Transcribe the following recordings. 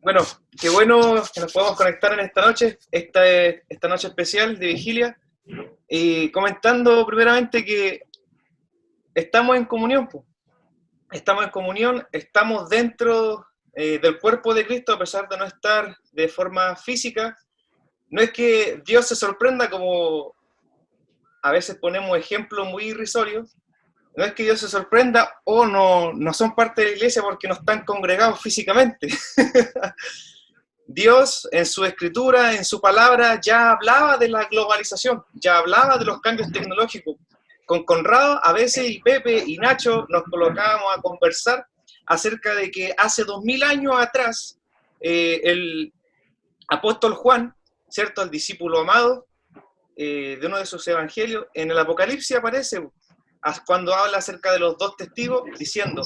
Bueno, qué bueno que nos podamos conectar en esta noche, esta noche especial de vigilia, y comentando primeramente que estamos en comunión, po. Estamos en comunión, estamos dentro del cuerpo de Cristo a pesar de no estar de forma física. No es que Dios se sorprenda como a veces ponemos ejemplos muy irrisorios, no es que Dios se sorprenda o no son parte de la iglesia porque no están congregados físicamente. Dios en su escritura, en su palabra, ya hablaba de la globalización, ya hablaba de los cambios tecnológicos. Con Conrado, a veces, y Pepe y Nacho nos colocábamos a conversar acerca de que hace 2000 años atrás, el apóstol Juan, ¿cierto? El discípulo amado de uno de sus evangelios, en el Apocalipsis aparece cuando habla acerca de los dos testigos, diciendo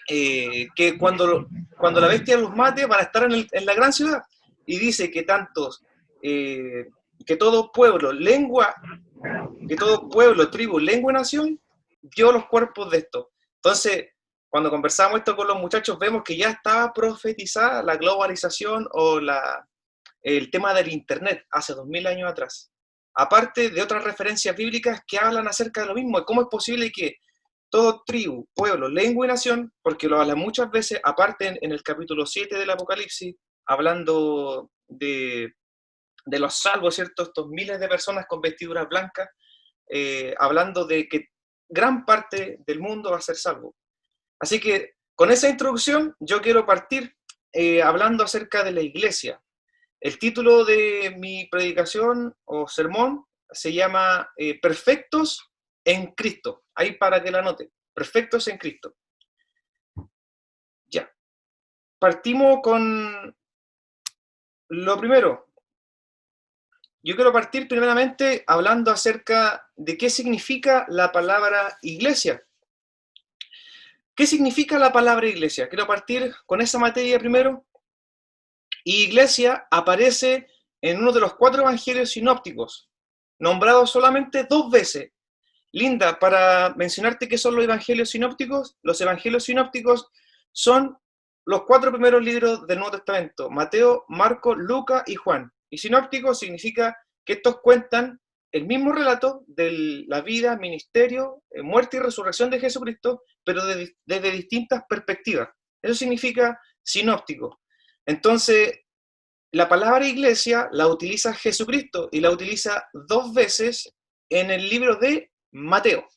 que cuando la bestia los mate van a estar en la gran ciudad. Y dice que que todo pueblo, tribu, lengua y nación, dio los cuerpos de esto. Entonces, cuando conversamos esto con los muchachos, vemos que ya estaba profetizada la globalización o el tema del Internet hace 2000 años atrás. Aparte de otras referencias bíblicas que hablan acerca de lo mismo, de cómo es posible que todo tribu, pueblo, lengua y nación, porque lo habla muchas veces, aparte en el capítulo 7 del Apocalipsis, hablando de los salvos, ¿cierto? Estos miles de personas con vestiduras blancas, hablando de que gran parte del mundo va a ser salvo. Así que con esa introducción yo quiero partir hablando acerca de la iglesia. El título de mi predicación o sermón se llama Perfectos en Cristo. Ahí para que la anote. Perfectos en Cristo. Ya. Partimos con lo primero. Yo quiero partir primeramente hablando acerca de qué significa la palabra iglesia. ¿Qué significa la palabra iglesia? Quiero partir con esa materia primero. Y iglesia aparece en uno de los 4 evangelios sinópticos, nombrado solamente 2 veces. Linda, para mencionarte qué son los evangelios sinópticos son los 4 primeros libros del Nuevo Testamento: Mateo, Marcos, Lucas y Juan. Y sinóptico significa que estos cuentan el mismo relato de la vida, ministerio, muerte y resurrección de Jesucristo, pero desde distintas perspectivas. Eso significa sinóptico. Entonces, la palabra iglesia la utiliza Jesucristo y la utiliza 2 veces en el libro de Mateo.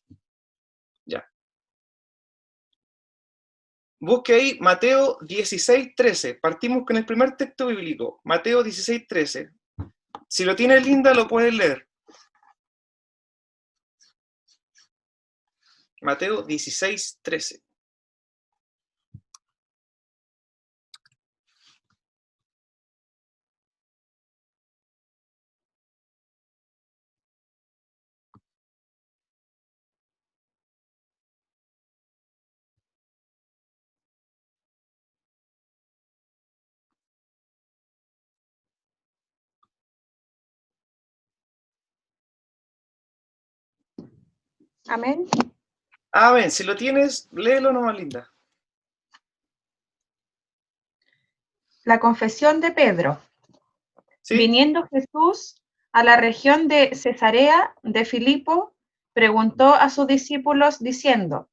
Ya. Busque ahí Mateo 16:13. Partimos con el primer texto bíblico, Mateo 16:13. Si lo tienes, Linda, lo puedes leer. Mateo 16:13. Amén. Amén. Si lo tienes, léelo nomás, Linda. La confesión de Pedro. ¿Sí? Viniendo Jesús a la región de Cesarea de Filipo, preguntó a sus discípulos diciendo: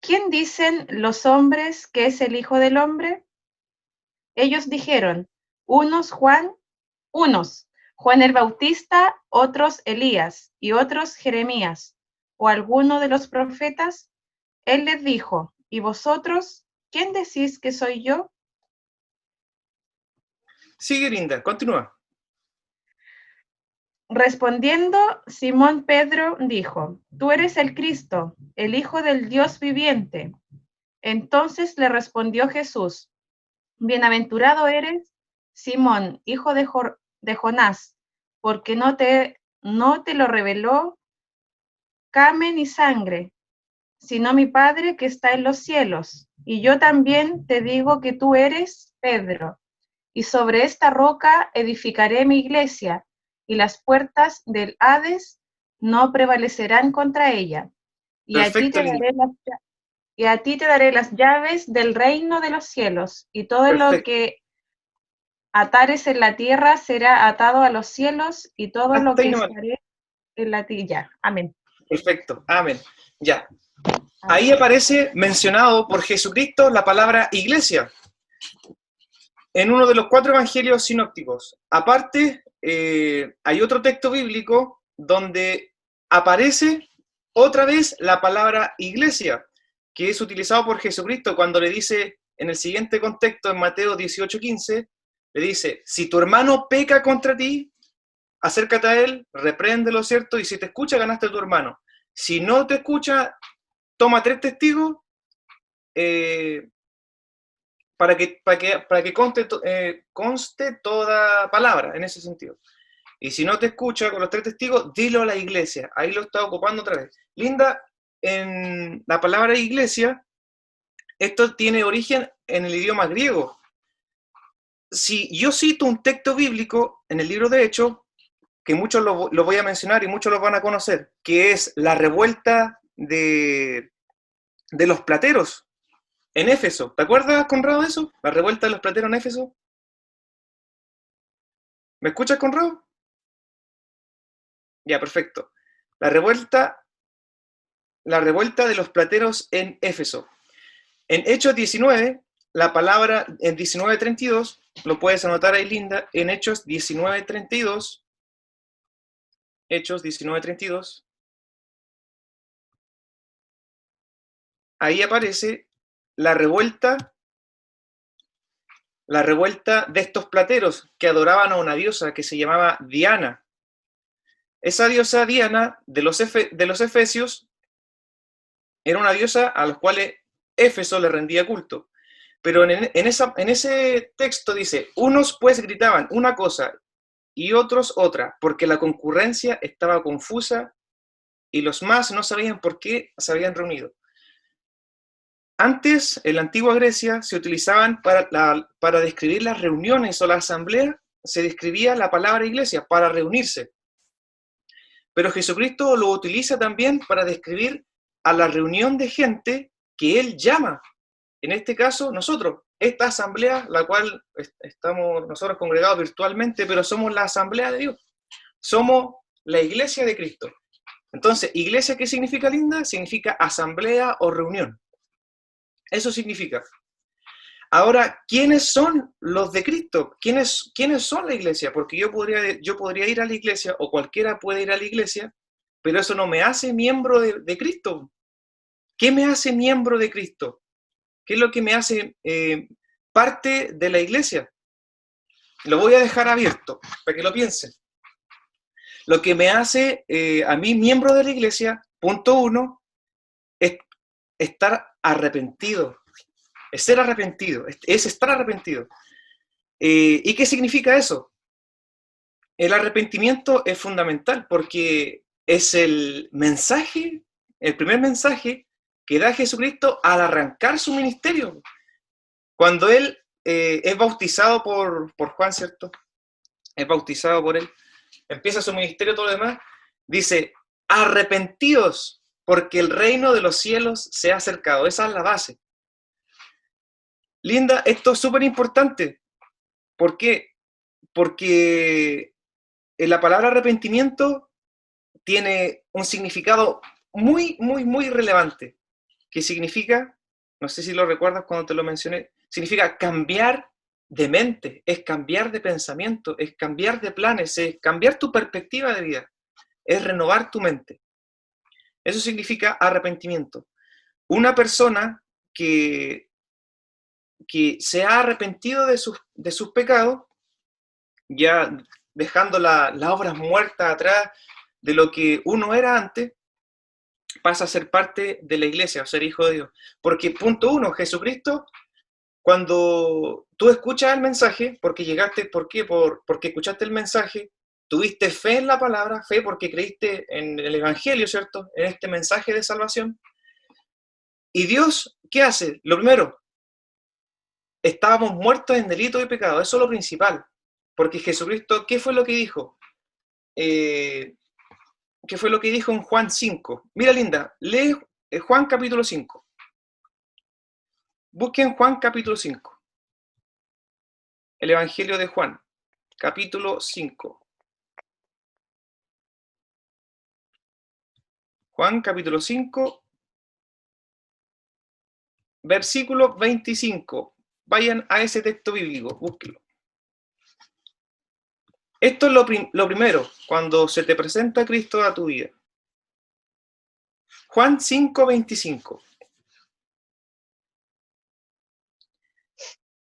¿quién dicen los hombres que es el Hijo del Hombre? Ellos dijeron, unos Juan el Bautista, otros Elías y otros Jeremías, o alguno de los profetas. Él les dijo, ¿y vosotros quién decís que soy yo? Sigue, Linda, continúa. Respondiendo, Simón Pedro dijo, tú eres el Cristo, el Hijo del Dios viviente. Entonces le respondió Jesús, bienaventurado eres, Simón, hijo de Jonás, porque no te lo reveló carne ni sangre, sino mi Padre que está en los cielos. Y yo también te digo que tú eres Pedro, y sobre esta roca edificaré mi iglesia, y las puertas del Hades no prevalecerán contra ella. Y Perfecto, a ti te daré las y a ti te daré las llaves del reino de los cielos, y todo lo Perfecto. que atares en la tierra será atado a los cielos, y todo lo Hasta ahí que nomás. estaré en la tierra. Amén. Perfecto. Amén. Ya. Amén. Ahí aparece mencionado por Jesucristo la palabra iglesia en uno de los 4 evangelios sinópticos. Aparte, hay otro texto bíblico donde aparece otra vez la palabra iglesia, que es utilizado por Jesucristo cuando le dice en el siguiente contexto, en Mateo 18:15, le dice, si tu hermano peca contra ti, acércate a él, repréndelo, ¿cierto? Y si te escucha, ganaste a tu hermano. Si no te escucha, toma 3 testigos eh, para que conste toda palabra en ese sentido. Y si no te escucha con los 3 testigos, dilo a la iglesia. Ahí lo está ocupando otra vez. Linda, en la palabra iglesia, esto tiene origen en el idioma griego. Si yo cito un texto bíblico en el libro de Hechos, que muchos lo voy a mencionar y muchos lo van a conocer, que es la revuelta de los plateros en Éfeso. ¿Te acuerdas, Conrado, de eso? La revuelta de los plateros en Éfeso. ¿Me escuchas, Conrado? Ya, perfecto. La revuelta, la revuelta de los plateros en Éfeso. En Hechos 19, la palabra en 19:32, lo puedes anotar ahí, Linda, en Hechos 19:32, Hechos 19:32, ahí aparece la revuelta, la revuelta de estos plateros que adoraban a una diosa que se llamaba Diana. Esa diosa Diana de los efesios era una diosa a los cuales Éfeso le rendía culto. Pero en ese texto dice, unos pues gritaban una cosa y otros otra, porque la concurrencia estaba confusa y los más no sabían por qué se habían reunido. Antes, en la antigua Grecia, se utilizaban para describir las reuniones o la asamblea, se describía la palabra iglesia, para reunirse. Pero Jesucristo lo utiliza también para describir a la reunión de gente que Él llama. En este caso, nosotros, esta asamblea, la cual estamos nosotros congregados virtualmente, pero somos la asamblea de Dios. Somos la iglesia de Cristo. Entonces, iglesia, ¿qué significa, Linda? Significa asamblea o reunión. Eso significa. Ahora, ¿quiénes son los de Cristo? ¿Quiénes son la iglesia? Porque yo podría ir a la iglesia, o cualquiera puede ir a la iglesia, pero eso no me hace miembro de Cristo. ¿Qué me hace miembro de Cristo? ¿Qué es lo que me hace parte de la iglesia? Lo voy a dejar abierto para que lo piensen. Lo que me hace a mí miembro de la iglesia, punto 1, es estar arrepentido. Es ser arrepentido, es estar arrepentido. ¿Y qué significa eso? El arrepentimiento es fundamental porque es el mensaje, el primer mensaje que da Jesucristo al arrancar su ministerio. Cuando Él es bautizado por Juan, ¿cierto? Es bautizado por Él, empieza su ministerio, todo lo demás, dice, arrepentidos porque el reino de los cielos se ha acercado. Esa es la base. Linda, esto es súper importante. ¿Por qué? Porque la palabra arrepentimiento tiene un significado muy, muy, muy relevante, que significa, no sé si lo recuerdas cuando te lo mencioné, significa cambiar de mente, es cambiar de pensamiento, es cambiar de planes, es cambiar tu perspectiva de vida, es renovar tu mente. Eso significa arrepentimiento. Una persona que se ha arrepentido de sus pecados, ya dejando las obras muertas atrás de lo que uno era antes, pasa a ser parte de la iglesia, a ser hijo de Dios. Porque, punto 1, Jesucristo, cuando tú escuchas el mensaje, porque llegaste, ¿por qué? Porque escuchaste el mensaje, tuviste fe en la palabra, fe porque creíste en el evangelio, ¿cierto? En este mensaje de salvación. Y Dios, ¿qué hace? Lo primero, estábamos muertos en delito y pecado, eso es lo principal. Porque Jesucristo, ¿qué fue lo que dijo? ¿Qué fue lo que dijo en Juan 5? Mira, Linda, lee Juan capítulo 5. Busquen Juan capítulo 5. El Evangelio de Juan, capítulo 5. Juan capítulo 5, versículo 25. Vayan a ese texto bíblico, búsquenlo. Esto es lo primero, cuando se te presenta Cristo a tu vida. Juan 5, 25.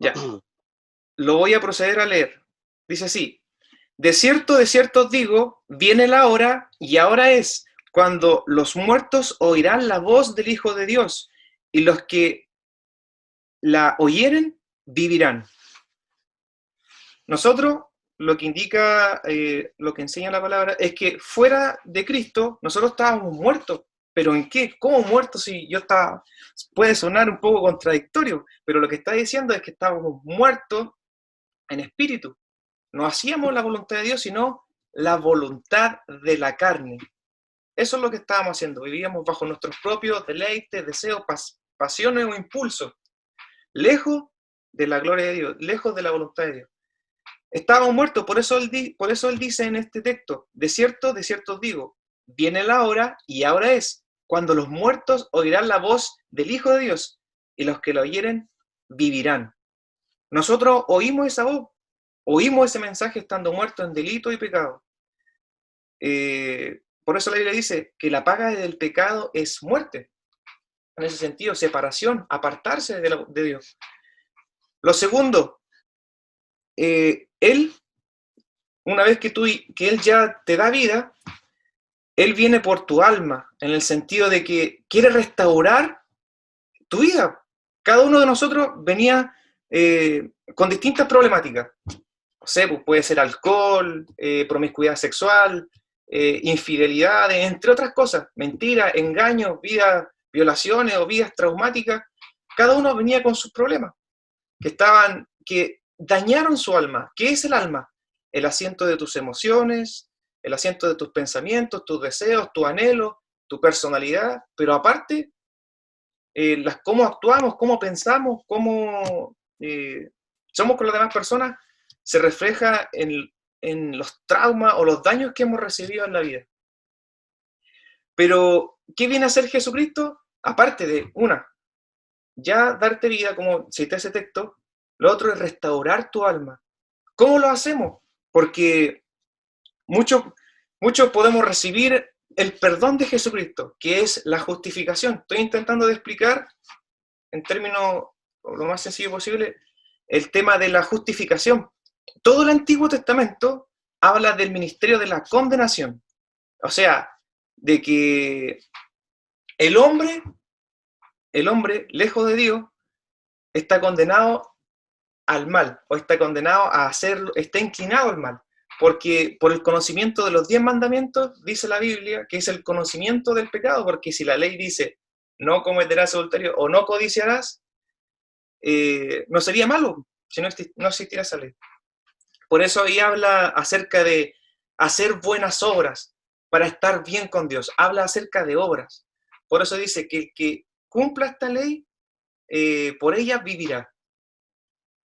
Ya, lo voy a proceder a leer. Dice así: de cierto os digo, viene la hora, y ahora es, cuando los muertos oirán la voz del Hijo de Dios, y los que la oyeren, vivirán. Nosotros, lo que indica, lo que enseña la palabra, es que fuera de Cristo, nosotros estábamos muertos. ¿Pero en qué? ¿Cómo muertos si yo estaba? Puede sonar un poco contradictorio, pero lo que está diciendo es que estábamos muertos en espíritu. No hacíamos la voluntad de Dios, sino la voluntad de la carne. Eso es lo que estábamos haciendo. Vivíamos bajo nuestros propios deleites, deseos, pasiones o impulsos, lejos de la gloria de Dios, lejos de la voluntad de Dios. Estábamos muertos, por eso él dice en este texto: de cierto os digo, viene la hora, y ahora es, cuando los muertos oirán la voz del Hijo de Dios, y los que lo oyeren vivirán. Nosotros oímos esa voz, oímos ese mensaje estando muertos en delito y pecado. Por eso la Biblia dice que la paga del pecado es muerte. En ese sentido, separación, apartarse de Dios. Lo segundo, Él, una vez que Él ya te da vida, Él viene por tu alma, en el sentido de que quiere restaurar tu vida. Cada uno de nosotros venía con distintas problemáticas. No sé, pues puede ser alcohol, promiscuidad sexual, infidelidades, entre otras cosas, mentiras, engaños, violaciones o vidas traumáticas. Cada uno venía con sus problemas, que dañaron su alma. ¿Qué es el alma? El asiento de tus emociones, el asiento de tus pensamientos, tus deseos, tu anhelo, tu personalidad, pero aparte, cómo actuamos, cómo pensamos, cómo somos con las demás personas, se refleja en los traumas o los daños que hemos recibido en la vida. Pero, ¿qué viene a hacer Jesucristo? Aparte de, ya darte vida, como cité ese texto, lo otro es restaurar tu alma. ¿Cómo lo hacemos? Porque muchos podemos recibir el perdón de Jesucristo, que es la justificación. Estoy intentando de explicar, en términos lo más sencillo posible, el tema de la justificación. Todo el Antiguo Testamento habla del ministerio de la condenación. O sea, de que el hombre, lejos de Dios, está condenado al mal, o está condenado a hacerlo, está inclinado al mal. Porque por el conocimiento de los 10 mandamientos, dice la Biblia, que es el conocimiento del pecado, porque si la ley dice, no cometerás adulterio o no codiciarás, no sería malo si no existiera esa ley. Por eso ahí habla acerca de hacer buenas obras para estar bien con Dios. Habla acerca de obras. Por eso dice que el que cumpla esta ley, por ella vivirá.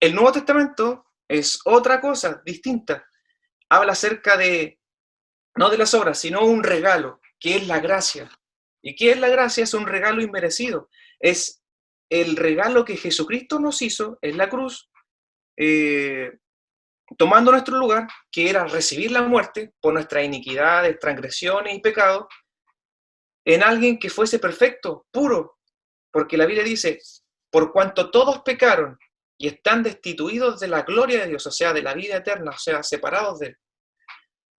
El Nuevo Testamento es otra cosa distinta. Habla acerca de, no de las obras, sino un regalo, que es la gracia. ¿Y qué es la gracia? Es un regalo inmerecido. Es el regalo que Jesucristo nos hizo en la cruz, tomando nuestro lugar, que era recibir la muerte por nuestras iniquidades, transgresiones y pecados, en alguien que fuese perfecto, puro. Porque la Biblia dice, por cuanto todos pecaron y están destituidos de la gloria de Dios, o sea, de la vida eterna, o sea, separados de Él.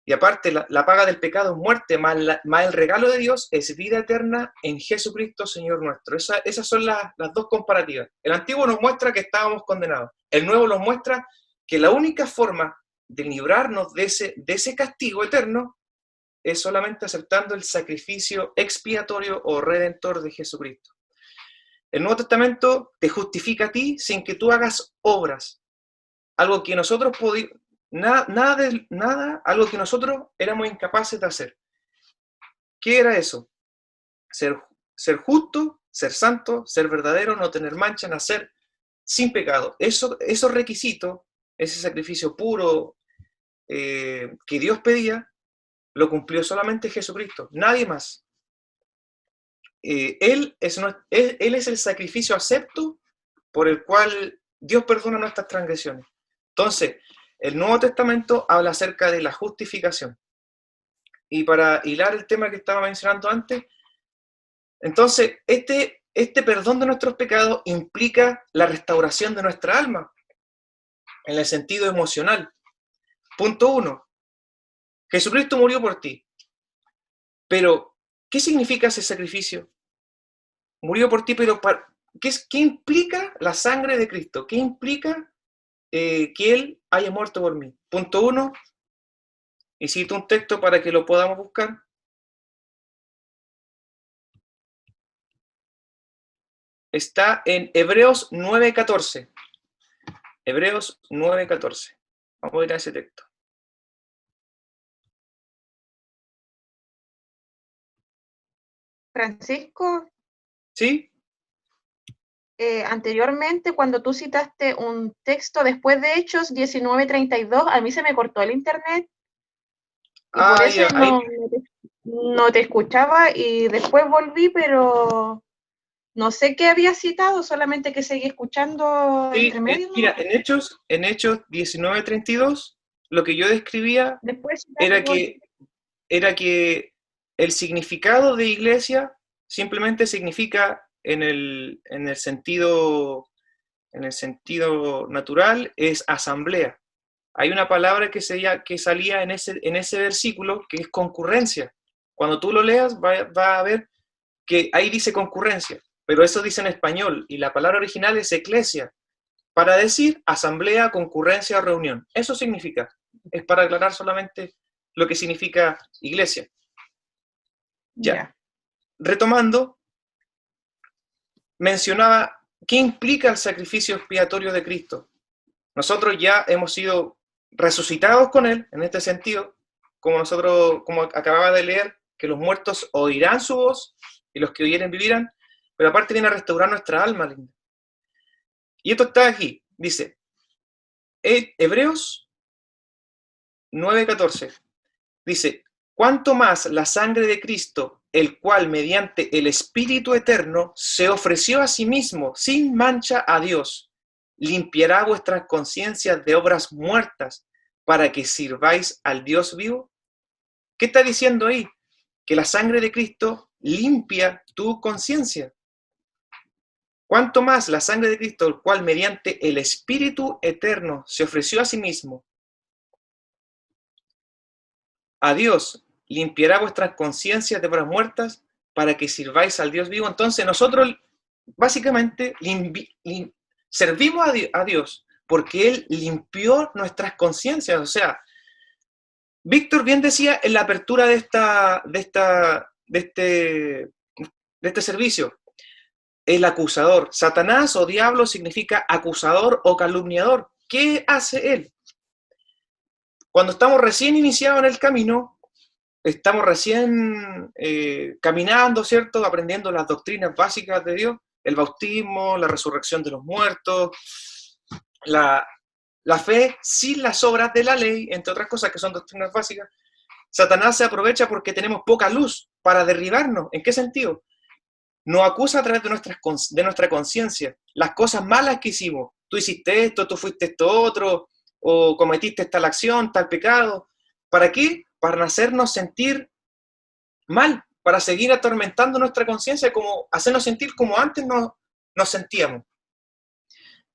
Y aparte, la paga del pecado es muerte, más el regalo de Dios es vida eterna en Jesucristo, Señor nuestro. Esas son las dos comparativas. El Antiguo nos muestra que estábamos condenados. El Nuevo nos muestra que la única forma de librarnos de ese castigo eterno es solamente aceptando el sacrificio expiatorio o redentor de Jesucristo. El Nuevo Testamento te justifica a ti sin que tú hagas obras. Algo que nosotros algo que nosotros éramos incapaces de hacer. ¿Qué era eso? Ser justo ser santo, ser verdadero, no tener mancha, nacer sin pecado. Esos requisitos, ese sacrificio puro que Dios pedía, lo cumplió solamente Jesucristo, nadie más. Él es el sacrificio acepto por el cual Dios perdona nuestras transgresiones. Entonces, el Nuevo Testamento habla acerca de la justificación. Y para hilar el tema que estaba mencionando antes, entonces, este perdón de nuestros pecados implica la restauración de nuestra alma, en el sentido emocional. Punto 1. Jesucristo murió por ti. Pero, ¿qué significa ese sacrificio? Murió por ti, pero ¿qué implica la sangre de Cristo? ¿Qué implica que Él haya muerto por mí? Punto 1. Y cito un texto para que lo podamos buscar. Está en Hebreos 9:14. Hebreos 9:14. Vamos a ir a ese texto. Francisco, ¿Sí? anteriormente cuando tú citaste un texto después de Hechos 19:32, a mí se me cortó el internet y por eso Ya, ahí, no te escuchaba y después volví, pero no sé qué había citado, solamente que seguí escuchando sí, entre medio, mira, ¿no? en Hechos 19:32, lo que yo describía Después era volví. que el significado de iglesia simplemente significa en el sentido natural, es asamblea. Hay una palabra que salía en ese versículo que es concurrencia. Cuando tú lo leas, va a ver que ahí dice concurrencia, pero eso dice en español, y la palabra original es eclesia, para decir asamblea, concurrencia o reunión. Eso significa. Es para aclarar solamente lo que significa iglesia. Ya. Ya. Retomando, mencionaba qué implica el sacrificio expiatorio de Cristo. Nosotros ya hemos sido resucitados con Él, en este sentido, como acababa de leer, que los muertos oirán su voz y los que oyeren vivirán, pero aparte viene a restaurar nuestra alma, linda. Y esto está aquí, dice, Hebreos 9:14, dice, cuánto más la sangre de Cristo, el cual mediante el Espíritu Eterno se ofreció a sí mismo sin mancha a Dios, limpiará vuestras conciencias de obras muertas para que sirváis al Dios vivo. ¿Qué está diciendo ahí? Que la sangre de Cristo limpia tu conciencia. Cuánto más la sangre de Cristo, el cual mediante el Espíritu Eterno se ofreció a sí mismo, a Dios, limpiará vuestras conciencias de obras muertas para que sirváis al Dios vivo. Entonces nosotros básicamente servimos a Dios porque Él limpió nuestras conciencias. O sea, Víctor bien decía en la apertura de este servicio, el acusador. Satanás o diablo significa acusador o calumniador. ¿Qué hace él? Cuando estamos recién iniciados en el camino, estamos recién caminando, ¿cierto? Aprendiendo las doctrinas básicas de Dios, el bautismo, la resurrección de los muertos, la fe sin las obras de la ley, entre otras cosas que son doctrinas básicas. Satanás se aprovecha porque tenemos poca luz para derribarnos. ¿En qué sentido? Nos acusa a través de nuestra conciencia, las cosas malas que hicimos. Tú hiciste esto, tú fuiste esto otro, o cometiste tal acción, tal pecado. ¿Para qué? Para hacernos sentir mal, para seguir atormentando nuestra conciencia, como hacernos sentir como antes nos sentíamos.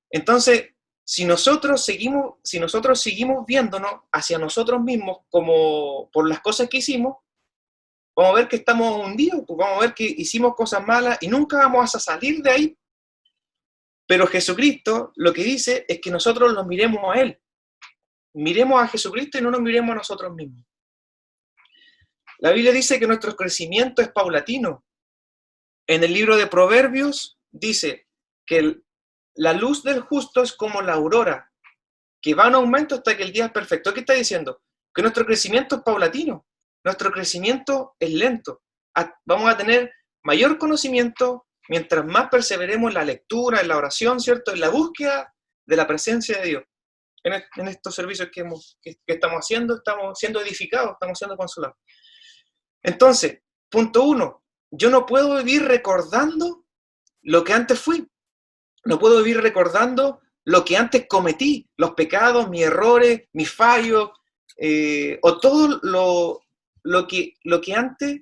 Entonces, si nosotros seguimos viéndonos hacia nosotros mismos como por las cosas que hicimos, vamos a ver que estamos hundidos, pues vamos a ver que hicimos cosas malas y nunca vamos a salir de ahí. Pero Jesucristo lo que dice es que nosotros lo miremos a Él. Miremos a Jesucristo y no nos miremos a nosotros mismos. La Biblia dice que nuestro crecimiento es paulatino. En el libro de Proverbios dice que la luz del justo es como la aurora, que va en aumento hasta que el día es perfecto. ¿Qué está diciendo? Que nuestro crecimiento es paulatino, nuestro crecimiento es lento. Vamos a tener mayor conocimiento, mientras más perseveremos en la lectura, en la oración, ¿cierto? En la búsqueda de la presencia de Dios. En estos servicios que estamos haciendo, estamos siendo edificados, estamos siendo consolados. Entonces, punto 1, yo no puedo vivir recordando lo que antes fui. No puedo vivir recordando lo que antes cometí, los pecados, mis errores, mis fallos, o todo lo que antes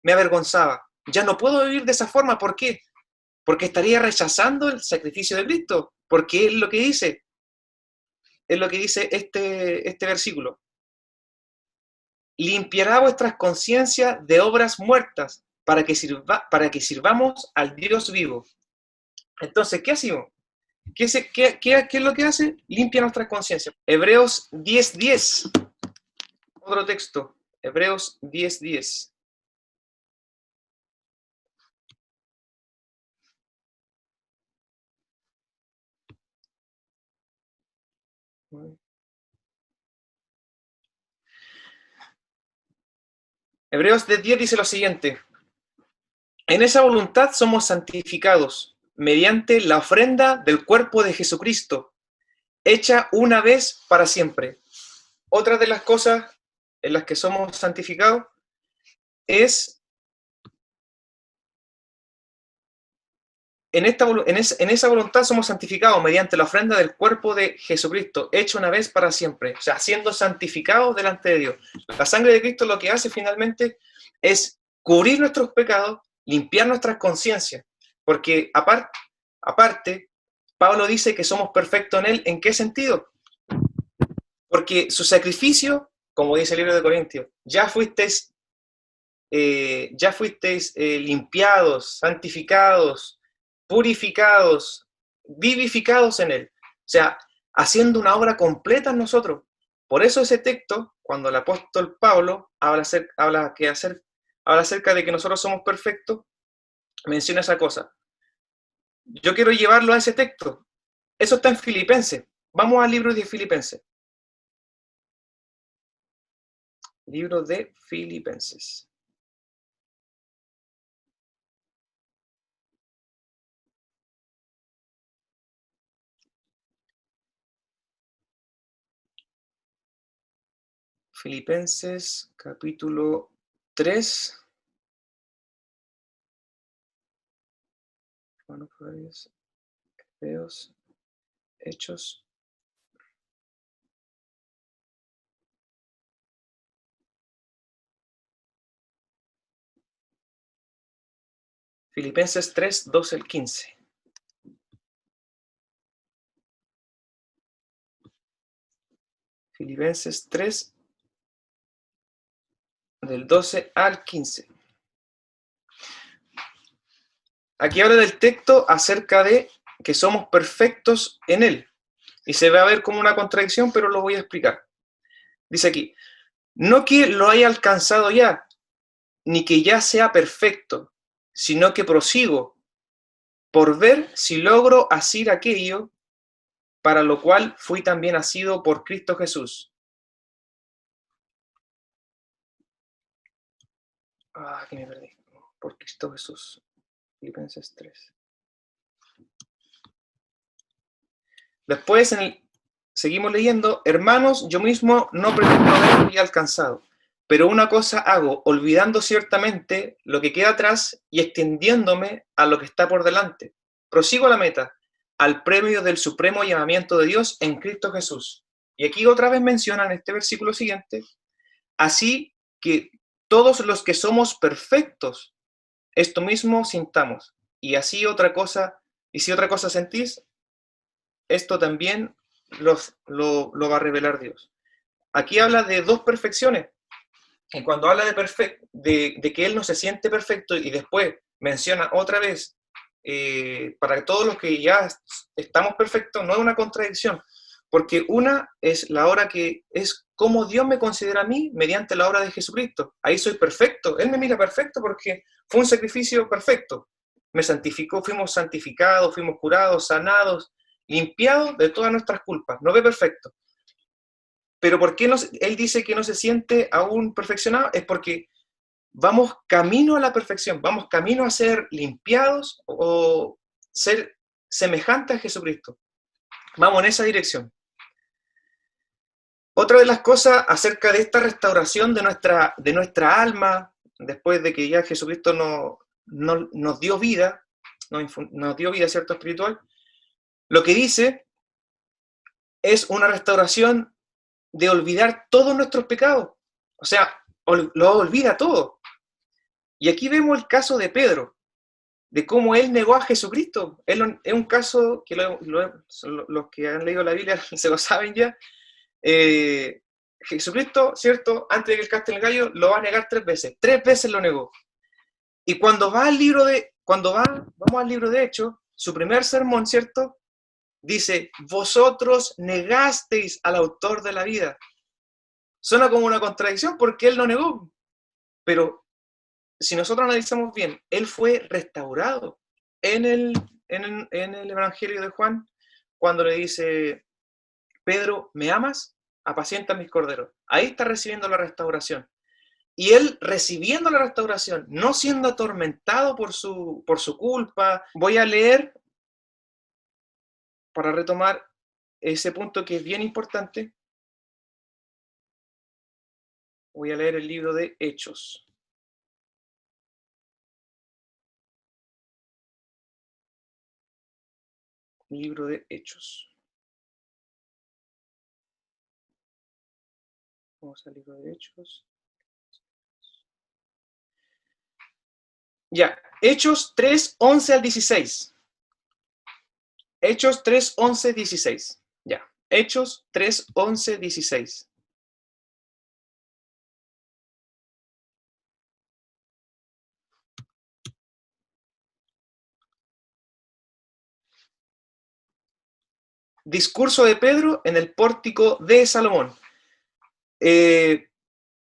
me avergonzaba. Ya no puedo vivir de esa forma. ¿Por qué? Porque estaría rechazando el sacrificio de Cristo. Porque es lo que dice. Es lo que dice este versículo. Limpiará vuestras conciencias de obras muertas para que sirvamos al Dios vivo. Entonces, ¿qué hacemos? ¿Qué es lo que hace? Limpia nuestras conciencias. Hebreos 10:10. Otro texto. Hebreos 10:10. Hebreos 10:10 dice lo siguiente. En esa voluntad somos santificados mediante la ofrenda del cuerpo de Jesucristo, hecha una vez para siempre. Otra de las cosas en las que somos santificados es en esa voluntad somos santificados mediante la ofrenda del cuerpo de Jesucristo, hecho una vez para siempre. O sea, siendo santificados delante de Dios. La sangre de Cristo lo que hace finalmente es cubrir nuestros pecados, limpiar nuestras conciencias. Porque aparte, Pablo dice que somos perfectos en Él. ¿En qué sentido? Porque su sacrificio, como dice el libro de Corintios, ya fuisteis limpiados, santificados, purificados, vivificados en Él. O sea, haciendo una obra completa en nosotros. Por eso ese texto, cuando el apóstol Pablo habla acerca de que nosotros somos perfectos, menciona esa cosa. Yo quiero llevarlo a ese texto. Eso está en Filipenses. Vamos al libro de Filipenses. Libro de Filipenses. Filipenses, capítulo 3. Bueno, Hebreos, Hechos. Filipenses 3, 12 al 15. Filipenses 3, del 12 al 15. Aquí habla del texto acerca de que somos perfectos en Él. Y se va a ver como una contradicción, pero lo voy a explicar. Dice aquí, no que lo haya alcanzado ya, ni que ya sea perfecto, sino que prosigo por ver si logro asir aquello para lo cual fui también asido por Cristo Jesús. Que me perdí. Por Cristo Jesús. Filipenses 3. Después, seguimos leyendo, hermanos, yo mismo no pretendo haberlo ya alcanzado, pero una cosa hago, olvidando ciertamente lo que queda atrás y extendiéndome a lo que está por delante. Prosigo a la meta, al premio del supremo llamamiento de Dios en Cristo Jesús. Y aquí otra vez mencionan en este versículo siguiente, así que todos los que somos perfectos, esto mismo sintamos. Y así otra cosa, y si otra cosa sentís, esto también lo va a revelar Dios. Aquí habla de dos perfecciones. Y cuando habla de que Él no se siente perfecto y después menciona otra vez para todos los que ya estamos perfectos, no es una contradicción. Porque una es la obra que es como Dios me considera a mí mediante la obra de Jesucristo. Ahí soy perfecto. Él me mira perfecto porque fue un sacrificio perfecto. Me santificó, fuimos santificados, fuimos curados, sanados, limpiados de todas nuestras culpas. No ve perfecto. Pero ¿por qué él dice que no se siente aún perfeccionado? Es porque vamos camino a la perfección, vamos camino a ser limpiados o ser semejantes a Jesucristo. Vamos en esa dirección. Otra de las cosas acerca de esta restauración de nuestra alma, después de que ya Jesucristo nos dio vida, nos dio vida, ¿cierto?, espiritual, lo que dice es una restauración de olvidar todos nuestros pecados. O sea, lo olvida todo. Y aquí vemos el caso de Pedro, de cómo él negó a Jesucristo. Es un caso que los que han leído la Biblia se lo saben ya. Jesucristo, ¿cierto?, antes de que él cante el gallo, lo va a negar 3 veces. 3 veces lo negó. Y cuando vamos al libro de Hechos, su primer sermón, ¿cierto?, dice, vosotros negasteis al autor de la vida. Suena como una contradicción porque él lo negó. Pero si nosotros analizamos bien, él fue restaurado en el Evangelio de Juan, cuando le dice, Pedro, ¿me amas? Apacienta mis corderos. Ahí está recibiendo la restauración. Y él recibiendo la restauración, no siendo atormentado por su culpa. Voy a leer, para retomar ese punto que es bien importante, voy a leer el libro de Hechos. Libro de Hechos. Vamos al libro de Hechos. Ya, Hechos 3, 11 al 16. Hechos 3, 11, 16. Ya, Hechos 3, 11, 16. Discurso de Pedro en el pórtico de Salomón.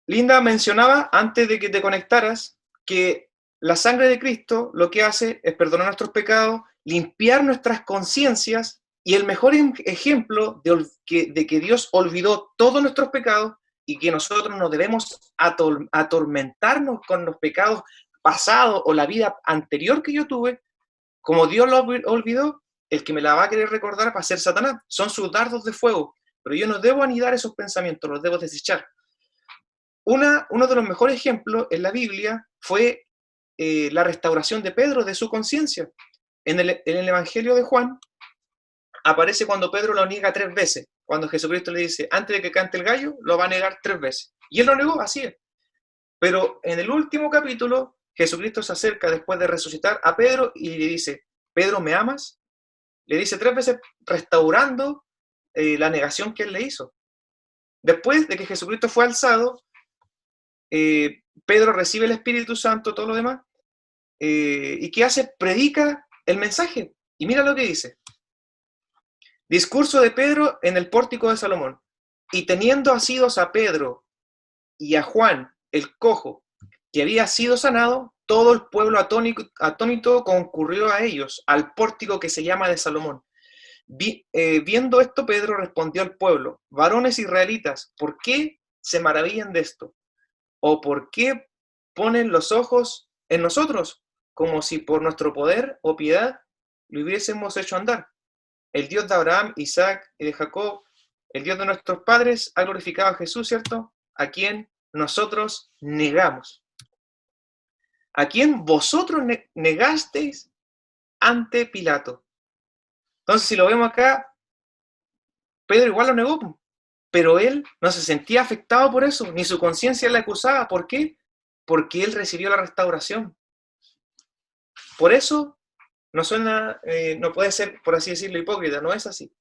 Linda mencionaba, antes de que te conectaras, que la sangre de Cristo lo que hace es perdonar nuestros pecados, limpiar nuestras conciencias, y el mejor ejemplo de que Dios olvidó todos nuestros pecados y que nosotros no debemos atormentarnos con los pecados pasados o la vida anterior que yo tuve, como Dios lo olvidó, el que me la va a querer recordar va a ser Satanás. Son sus dardos de fuego, pero yo no debo anidar esos pensamientos, los debo desechar. Uno de los mejores ejemplos en la Biblia fue la restauración de Pedro de su conciencia. En el Evangelio de Juan aparece cuando Pedro lo niega 3 veces, cuando Jesucristo le dice, antes de que cante el gallo, lo va a negar 3 veces. Y él lo negó, así es. Pero en el último capítulo, Jesucristo se acerca después de resucitar a Pedro y le dice, Pedro, ¿me amas? Le dice 3 veces, restaurando la negación que él le hizo. Después de que Jesucristo fue alzado, Pedro recibe el Espíritu Santo, todo lo demás, y ¿qué hace? Predica el mensaje. Y mira lo que dice. Discurso de Pedro en el pórtico de Salomón. Y teniendo asidos a Pedro y a Juan, el cojo, que había sido sanado, todo el pueblo atónito concurrió a ellos, al pórtico que se llama de Salomón. Viendo esto, Pedro respondió al pueblo, varones israelitas, ¿por qué se maravillan de esto? ¿O por qué ponen los ojos en nosotros, como si por nuestro poder o piedad lo hubiésemos hecho andar? El Dios de Abraham, Isaac y de Jacob, el Dios de nuestros padres, ha glorificado a Jesús, ¿cierto? A quien nosotros negamos. A quien vosotros negasteis ante Pilato. Entonces, si lo vemos acá, Pedro igual lo negó, pero él no se sentía afectado por eso, ni su conciencia le acusaba. ¿Por qué? Porque él recibió la restauración. Por eso no puede ser, por así decirlo, hipócrita, no es así.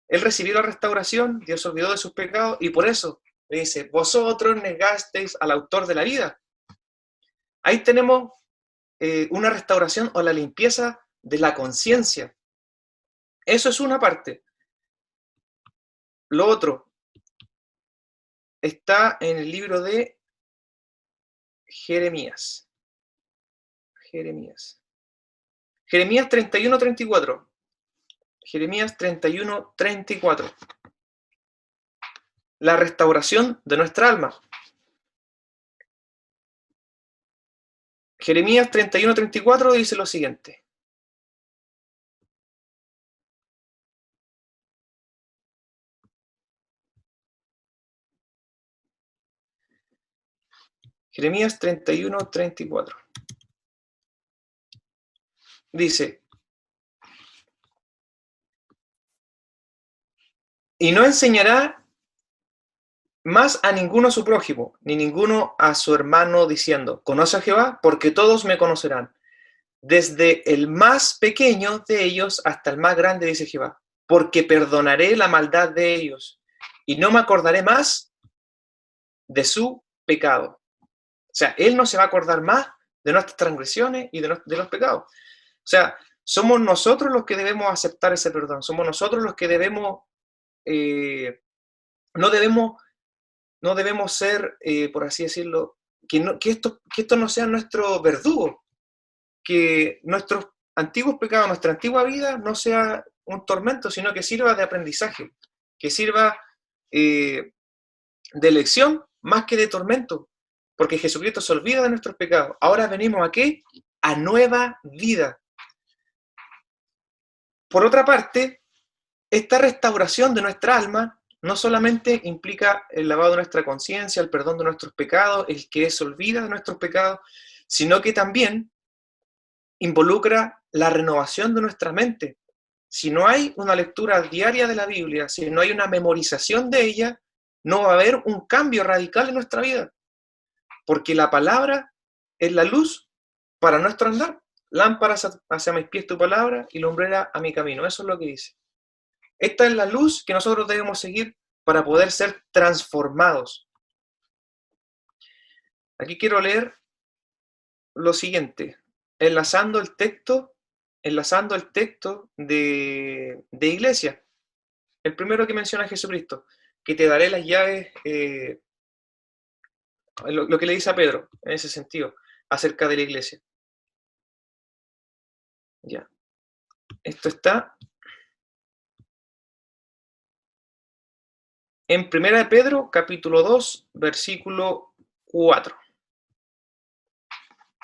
Él recibió la restauración, Dios olvidó de sus pecados, y por eso le dice, vosotros negasteis al autor de la vida. Ahí tenemos una restauración o la limpieza de la conciencia. Eso es una parte. Lo otro está en el libro de Jeremías. Jeremías 31-34. Jeremías 31-34. La restauración de nuestra alma. Jeremías 31-34 dice lo siguiente. Jeremías 31-34. Dice, y no enseñará más a ninguno a su prójimo, ni ninguno a su hermano, diciendo, conoce a Jehová, porque todos me conocerán. Desde el más pequeño de ellos hasta el más grande, dice Jehová, porque perdonaré la maldad de ellos, y no me acordaré más de su pecado. O sea, Él no se va a acordar más de nuestras transgresiones y de los pecados. O sea, somos nosotros los que debemos aceptar ese perdón, somos nosotros los que debemos, no debemos ser, por así decirlo, que esto no sea nuestro verdugo, que nuestros antiguos pecados, nuestra antigua vida no sea un tormento, sino que sirva de aprendizaje, que sirva de lección más que de tormento, porque Jesucristo se olvida de nuestros pecados. Ahora venimos ¿a qué? A nueva vida. Por otra parte, esta restauración de nuestra alma no solamente implica el lavado de nuestra conciencia, el perdón de nuestros pecados, el que se olvida de nuestros pecados, sino que también involucra la renovación de nuestra mente. Si no hay una lectura diaria de la Biblia, si no hay una memorización de ella, no va a haber un cambio radical en nuestra vida, porque la palabra es la luz para nuestro andar. Lámparas hacia mis pies tu palabra y lumbrera a mi camino. Eso es lo que dice. Esta es la luz que nosotros debemos seguir para poder ser transformados. Aquí quiero leer lo siguiente, enlazando el texto de Iglesia. El primero que menciona a Jesucristo, que te daré las llaves, lo que le dice a Pedro, en ese sentido, acerca de la Iglesia. Ya. Esto está en 1 de Pedro, capítulo 2, versículo 4.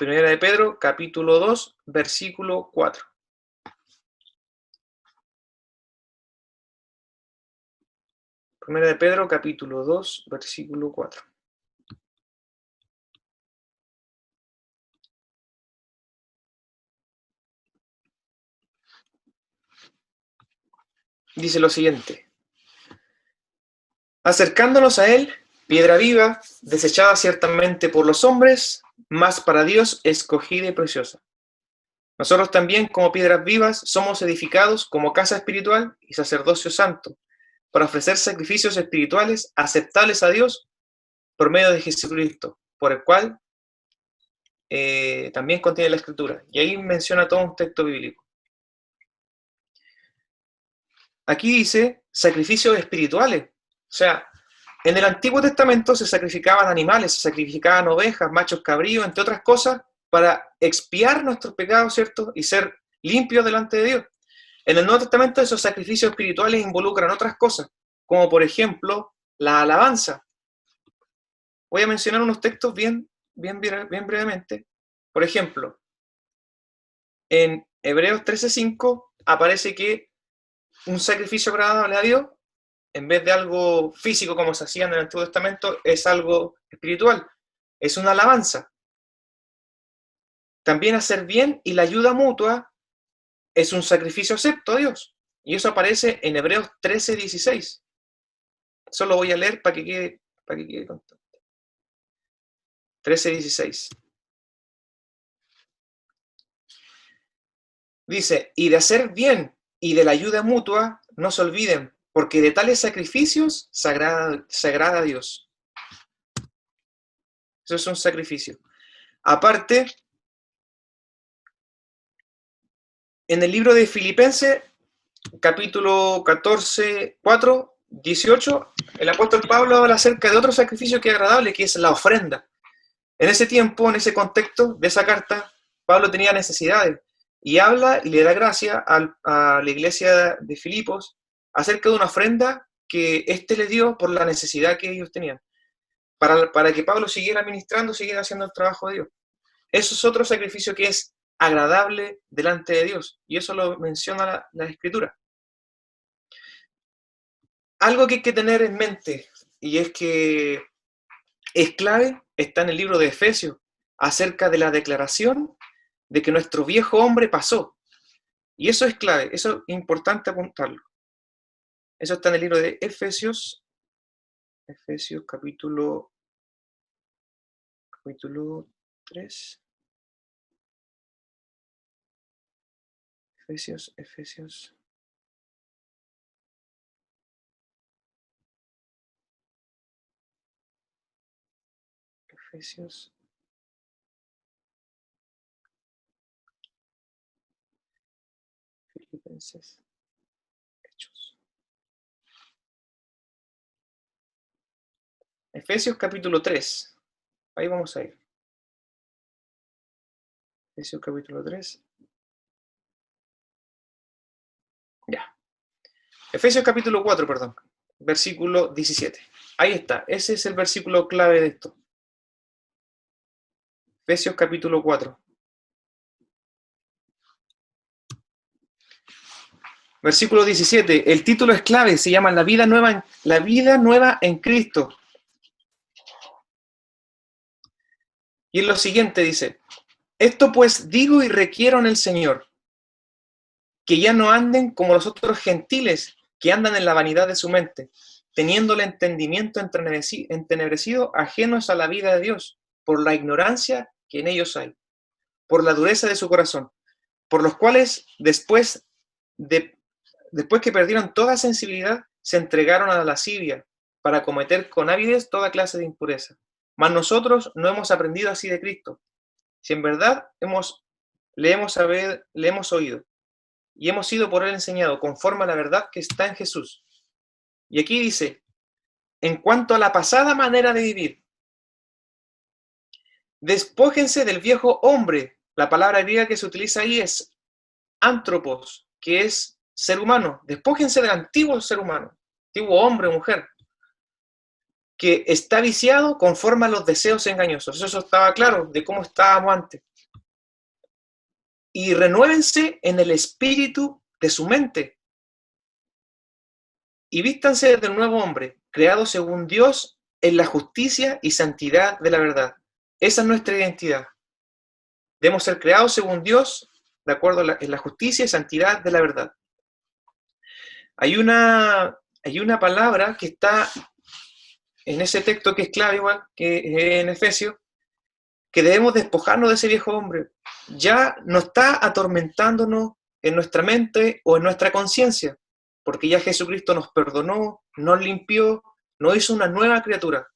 1 de Pedro, capítulo 2, versículo 4. Primera de Pedro, capítulo 2, versículo 4. Dice lo siguiente. Acercándonos a Él, piedra viva, desechada ciertamente por los hombres, mas para Dios escogida y preciosa. Nosotros también, como piedras vivas, somos edificados como casa espiritual y sacerdocio santo, para ofrecer sacrificios espirituales aceptables a Dios por medio de Jesucristo, por el cual también contiene la Escritura. Y ahí menciona todo un texto bíblico. Aquí dice sacrificios espirituales. O sea, en el Antiguo Testamento se sacrificaban animales, se sacrificaban ovejas, machos cabríos, entre otras cosas, para expiar nuestros pecados, ¿cierto? Y ser limpios delante de Dios. En el Nuevo Testamento esos sacrificios espirituales involucran otras cosas, como por ejemplo la alabanza. Voy a mencionar unos textos bien brevemente. Por ejemplo, en Hebreos 13:5 aparece que un sacrificio agradable a Dios, en vez de algo físico como se hacía en el Antiguo Testamento, es algo espiritual, es una alabanza. También hacer bien y la ayuda mutua es un sacrificio acepto a Dios. Y eso aparece en Hebreos 13:16. Eso lo voy a leer para que quede constante. 13:16. Dice, y de hacer bien y de la ayuda mutua, no se olviden, porque de tales sacrificios se agrada a Dios. Eso es un sacrificio. Aparte, en el libro de Filipenses, capítulo 14, 4, 18, el apóstol Pablo habla acerca de otro sacrificio que es agradable, que es la ofrenda. En ese tiempo, en ese contexto de esa carta, Pablo tenía necesidades y habla y le da gracia a la iglesia de Filipos acerca de una ofrenda que éste le dio por la necesidad que ellos tenían, para que Pablo siguiera ministrando, siguiera haciendo el trabajo de Dios. Eso es otro sacrificio que es agradable delante de Dios. Y eso lo menciona la Escritura. Algo que hay que tener en mente, y es que es clave, está en el libro de Efesios, acerca de la declaración de que nuestro viejo hombre pasó. Y eso es clave, eso es importante apuntarlo. Eso está en el libro de Efesios, Efesios capítulo 3. Efesios. Filipenses, Hechos. Efesios capítulo 3. Ahí vamos a ir. Efesios capítulo 3. Ya. Efesios capítulo 4, perdón. Versículo 17. Ahí está. Ese es el versículo clave de esto. Efesios capítulo 4. Versículo 17. El título es clave. Se llama La vida nueva en Cristo. Y en lo siguiente dice: esto pues digo y requiero en el Señor, que ya no anden como los otros gentiles, que andan en la vanidad de su mente, teniendo el entendimiento entenebrecido, ajenos a la vida de Dios, por la ignorancia que en ellos hay, por la dureza de su corazón, por los cuales después que perdieron toda sensibilidad, se entregaron a la lascivia, para cometer con avidez toda clase de impureza. Mas nosotros no hemos aprendido así de Cristo. Si en verdad le hemos oído y hemos sido por él enseñado conforme a la verdad que está en Jesús. Y aquí dice, en cuanto a la pasada manera de vivir, despójense del viejo hombre. La palabra griega que se utiliza ahí es antropos, que es ser humano. Despójense del antiguo ser humano, antiguo hombre o mujer, que está viciado conforme a los deseos engañosos. Eso estaba claro de cómo estábamos antes. Y renuévense en el espíritu de su mente. Y vístanse del nuevo hombre, creado según Dios en la justicia y santidad de la verdad. Esa es nuestra identidad. Debemos ser creados según Dios, de acuerdo en la justicia y santidad de la verdad. Hay una palabra que está en ese texto que es clave, igual que en Efesios, que debemos despojarnos de ese viejo hombre. Ya no está atormentándonos en nuestra mente o en nuestra conciencia, porque ya Jesucristo nos perdonó, nos limpió, nos hizo una nueva criatura.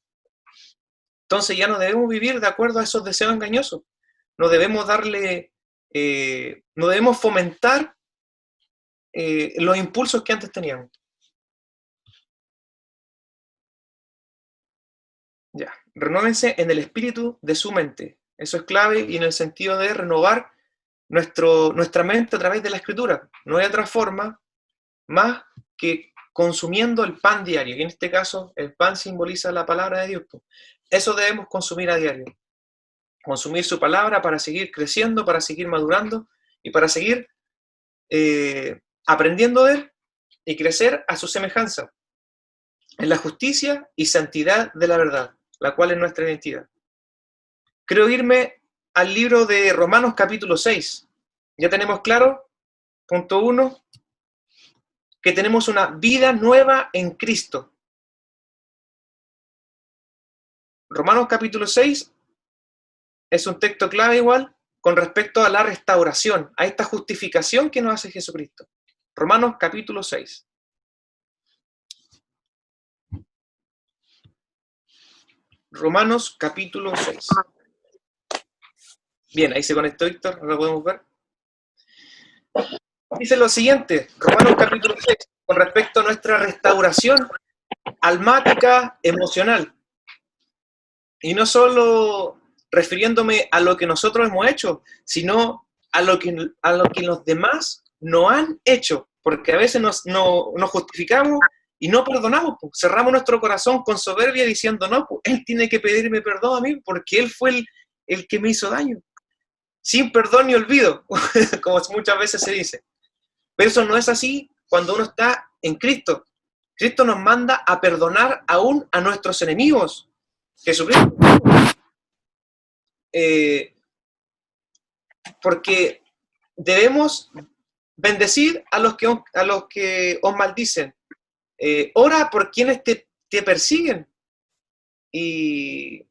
Entonces ya no debemos vivir de acuerdo a esos deseos engañosos. No debemos no debemos fomentar los impulsos que antes teníamos. Ya, renuévense en el espíritu de su mente. Eso es clave y en el sentido de renovar nuestra mente a través de la escritura. No hay otra forma más que consumiendo el pan diario. Y en este caso, el pan simboliza la palabra de Dios. Eso debemos consumir a diario. Consumir su palabra para seguir creciendo, para seguir madurando y para seguir aprendiendo de él y crecer a su semejanza en la justicia y santidad de la verdad, la cual es nuestra identidad. Creo irme al libro de Romanos capítulo 6. Ya tenemos claro, punto 1, que tenemos una vida nueva en Cristo. Romanos capítulo 6 es un texto clave igual con respecto a la restauración, a esta justificación que nos hace Jesucristo. Romanos capítulo 6. Romanos capítulo 6. Bien, ahí se conectó Víctor, ahora lo podemos ver. Dice lo siguiente, Romanos capítulo 6, con respecto a nuestra restauración almática, emocional. Y no solo refiriéndome a lo que nosotros hemos hecho, sino a lo que los demás no han hecho, porque a veces nos justificamos y no perdonamos, pues. Cerramos nuestro corazón con soberbia diciendo, no, pues, él tiene que pedirme perdón a mí porque él fue el que me hizo daño. sin perdón ni olvido, como muchas veces se dice. Pero eso no es así cuando uno está en Cristo. Cristo nos manda a perdonar aún a nuestros enemigos. Jesucristo. Porque debemos bendecir a los que os maldicen. Ora por quienes te persiguen. Y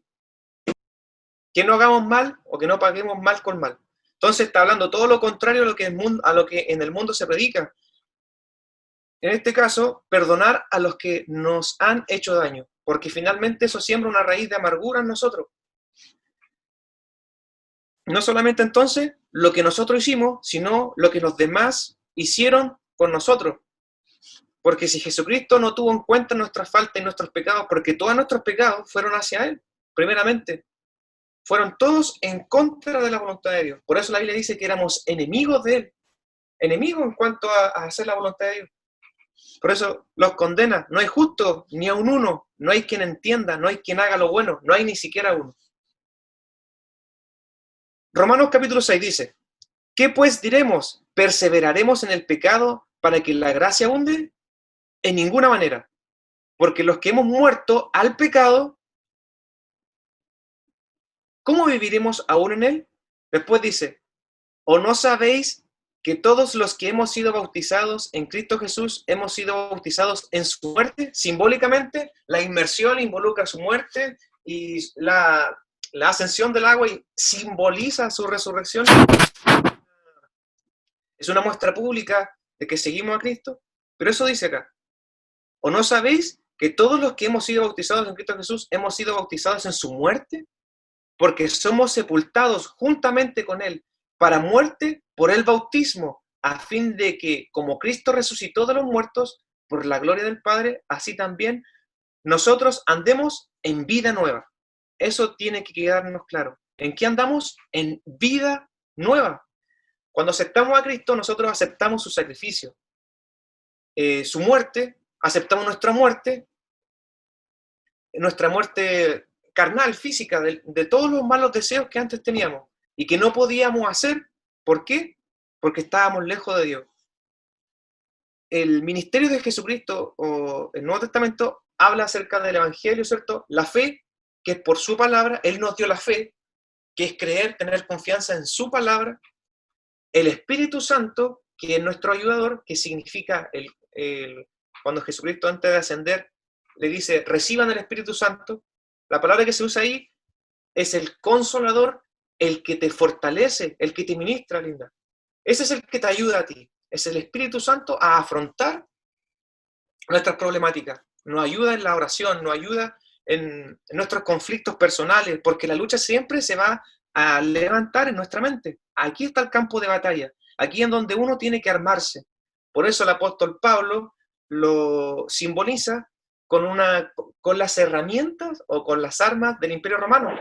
que no hagamos mal o que no paguemos mal con mal. Entonces está hablando todo lo contrario a lo que en el mundo se predica. En este caso, perdonar a los que nos han hecho daño, porque finalmente eso siembra una raíz de amargura en nosotros. No solamente entonces lo que nosotros hicimos, sino lo que los demás hicieron con nosotros. Porque si Jesucristo no tuvo en cuenta nuestras faltas y nuestros pecados, porque todos nuestros pecados fueron hacia Él, primeramente, fueron todos en contra de la voluntad de Dios. Por eso la Biblia dice que éramos enemigos de Él, enemigos en cuanto a hacer la voluntad de Dios. Por eso los condena. No hay justo ni a un uno, no hay quien entienda, no hay quien haga lo bueno, no hay ni siquiera uno. Romanos capítulo 6 dice, ¿qué pues diremos? ¿Perseveraremos en el pecado para que la gracia abunde? En ninguna manera. Porque los que hemos muerto al pecado, ¿cómo viviremos aún en él? Después dice, ¿o no sabéis que todos los que hemos sido bautizados en Cristo Jesús hemos sido bautizados en su muerte? Simbólicamente, la inmersión involucra su muerte y la ascensión del agua y simboliza su resurrección. Es una muestra pública de que seguimos a Cristo. Pero eso dice acá, ¿o no sabéis que todos los que hemos sido bautizados en Cristo Jesús hemos sido bautizados en su muerte? Porque somos sepultados juntamente con Él para muerte por el bautismo, a fin de que, como Cristo resucitó de los muertos, por la gloria del Padre, así también nosotros andemos en vida nueva. Eso tiene que quedarnos claro. ¿En qué andamos? En vida nueva. Cuando aceptamos a Cristo, nosotros aceptamos su sacrificio, su muerte, aceptamos nuestra muerte carnal, física, de todos los malos deseos que antes teníamos y que no podíamos hacer. ¿Por qué? Porque estábamos lejos de Dios. El ministerio de Jesucristo o el Nuevo Testamento habla acerca del Evangelio, ¿cierto? La fe, que es por su palabra, Él nos dio la fe, que es creer, tener confianza en su palabra. El Espíritu Santo, que es nuestro ayudador, que significa cuando Jesucristo antes de ascender le dice, reciban el Espíritu Santo. La palabra que se usa ahí es el consolador, el que te fortalece, el que te ministra, linda. Ese es el que te ayuda a ti. Es el Espíritu Santo a afrontar nuestras problemáticas. Nos ayuda en la oración, nos ayuda en nuestros conflictos personales, porque la lucha siempre se va a levantar en nuestra mente. Aquí está el campo de batalla. Aquí es donde uno tiene que armarse. Por eso el apóstol Pablo lo simboliza con las herramientas o con las armas del Imperio Romano.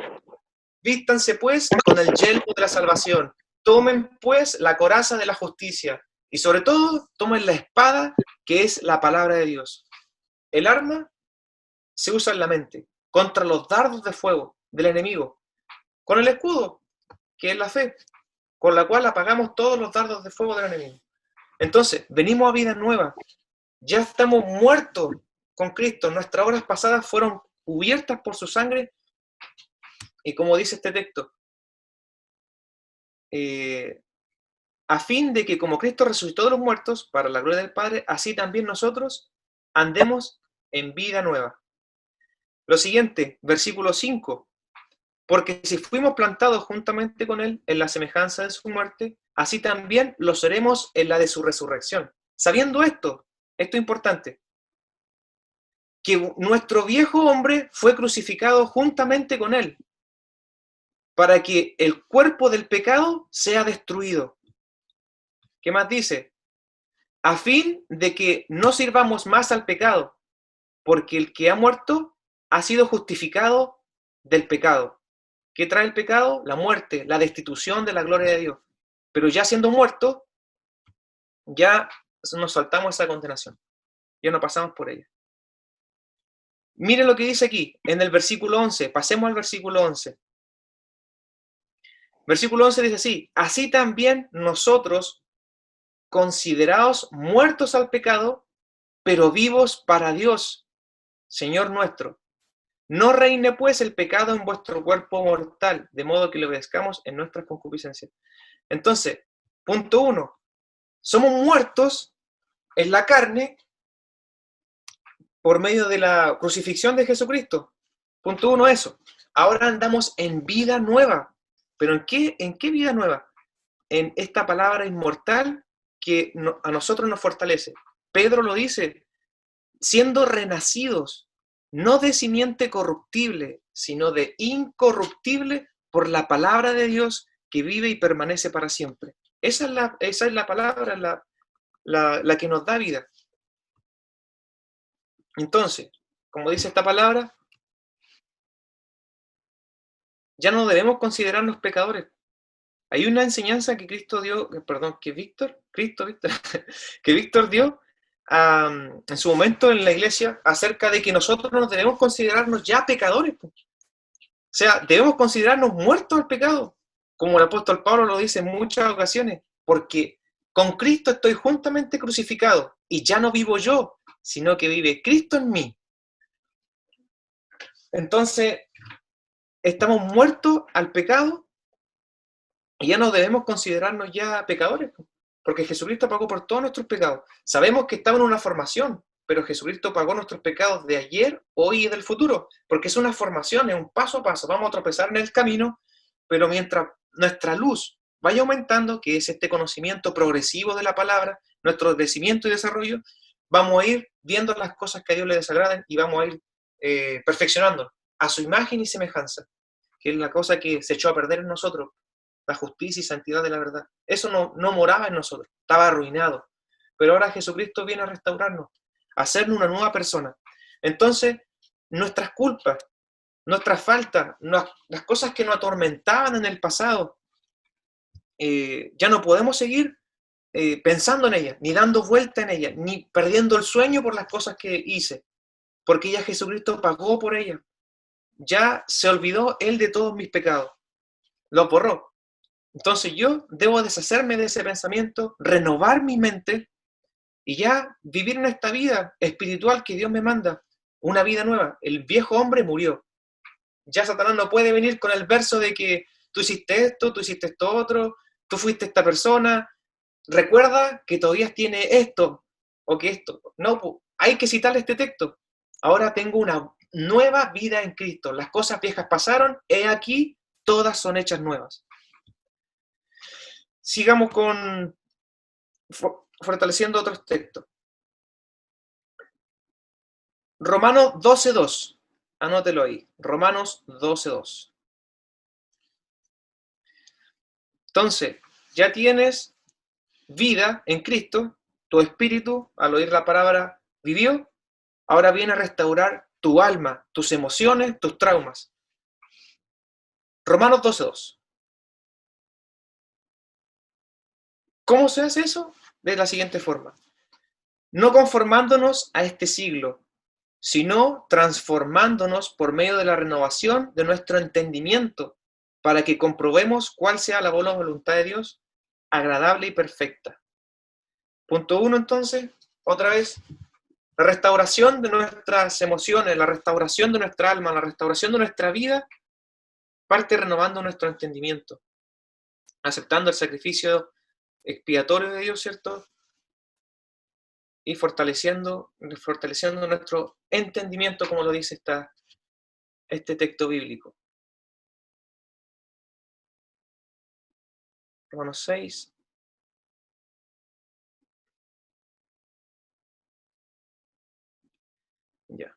Vístanse pues con el yelmo de la salvación, tomen pues la coraza de la justicia y sobre todo tomen la espada que es la palabra de Dios. El arma se usa en la mente contra los dardos de fuego del enemigo, con el escudo que es la fe, con la cual apagamos todos los dardos de fuego del enemigo. Entonces, venimos a vida nueva, ya estamos muertos con Cristo, nuestras obras pasadas fueron cubiertas por su sangre y como dice este texto, a fin de que como Cristo resucitó de los muertos para la gloria del Padre, así también nosotros andemos en vida nueva. Lo siguiente, versículo 5, porque si fuimos plantados juntamente con Él en la semejanza de su muerte, así también lo seremos en la de su resurrección. Sabiendo esto es importante, que nuestro viejo hombre fue crucificado juntamente con Él, para que el cuerpo del pecado sea destruido. ¿Qué más dice? A fin de que no sirvamos más al pecado, porque el que ha muerto ha sido justificado del pecado. ¿Qué trae el pecado? La muerte, la destitución de la gloria de Dios. Pero ya siendo muerto, ya nos saltamos esa condenación. Ya no pasamos por ella. Miren lo que dice aquí, en el versículo 11. Pasemos al versículo 11. Versículo 11 dice así: así también nosotros, considerados muertos al pecado, pero vivos para Dios, Señor nuestro. No reine pues el pecado en vuestro cuerpo mortal, de modo que le obedezcamos en nuestras concupiscencias. Entonces, punto 1, somos muertos en la carne por medio de la crucifixión de Jesucristo. Punto 1, eso. Ahora andamos en vida nueva. ¿Pero en qué vida nueva? En esta palabra inmortal que a nosotros nos fortalece. Pedro lo dice, siendo renacidos, no de simiente corruptible, sino de incorruptible por la palabra de Dios que vive y permanece para siempre. Esa es la palabra, la que nos da vida. Entonces, como dice esta palabra, ya no debemos considerarnos pecadores. Hay una enseñanza que Cristo dio, perdón, que Víctor dio en su momento en la iglesia acerca de que nosotros no debemos considerarnos ya pecadores. O sea, debemos considerarnos muertos al pecado, como el apóstol Pablo lo dice en muchas ocasiones, porque con Cristo estoy juntamente crucificado y ya no vivo yo, sino que vive Cristo en mí. Entonces, estamos muertos al pecado y ya no debemos considerarnos ya pecadores, porque Jesucristo pagó por todos nuestros pecados. Sabemos que estamos en una formación, pero Jesucristo pagó nuestros pecados de ayer, hoy y del futuro, porque es una formación, es un paso a paso. Vamos a tropezar en el camino, pero mientras nuestra luz vaya aumentando, que es este conocimiento progresivo de la palabra, nuestro crecimiento y desarrollo, vamos a ir viendo las cosas que a Dios le desagradan y vamos a ir perfeccionando a su imagen y semejanza, que es la cosa que se echó a perder en nosotros, la justicia y santidad de la verdad. Eso no moraba en nosotros, estaba arruinado. Pero ahora Jesucristo viene a restaurarnos, a hacernos una nueva persona. Entonces, nuestras culpas, nuestras faltas, las cosas que nos atormentaban en el pasado, ya no podemos seguir pensando en ellas, ni dando vuelta en ellas, ni perdiendo el sueño por las cosas que hice, porque ya Jesucristo pagó por ellas. Ya se olvidó Él de todos mis pecados, los borró. Entonces yo debo deshacerme de ese pensamiento, renovar mi mente y ya vivir en esta vida espiritual que Dios me manda, una vida nueva. El viejo hombre murió. Ya Satanás no puede venir con el verso de que tú hiciste esto otro, tú fuiste esta persona, recuerda que todavía tiene esto o que esto. No, hay que citar este texto. Ahora tengo una nueva vida en Cristo. Las cosas viejas pasaron, he aquí, todas son hechas nuevas. Sigamos con fortaleciendo otros textos. Romanos 12:2. Anótelo ahí. Romanos 12:2. Entonces, ya tienes vida en Cristo, tu espíritu, al oír la palabra, vivió. Ahora viene a restaurar tu alma, tus emociones, tus traumas. Romanos 12:2. ¿Cómo se hace eso? De la siguiente forma. No conformándonos a este siglo, sino transformándonos por medio de la renovación de nuestro entendimiento, para que comprobemos cuál sea la buena voluntad de Dios, agradable y perfecta. Punto 1, entonces, otra vez, la restauración de nuestras emociones, la restauración de nuestra alma, la restauración de nuestra vida, parte renovando nuestro entendimiento, aceptando el sacrificio expiatorio de Dios, ¿cierto? Y fortaleciendo nuestro entendimiento, como lo dice este texto bíblico. Romanos 6. Ya.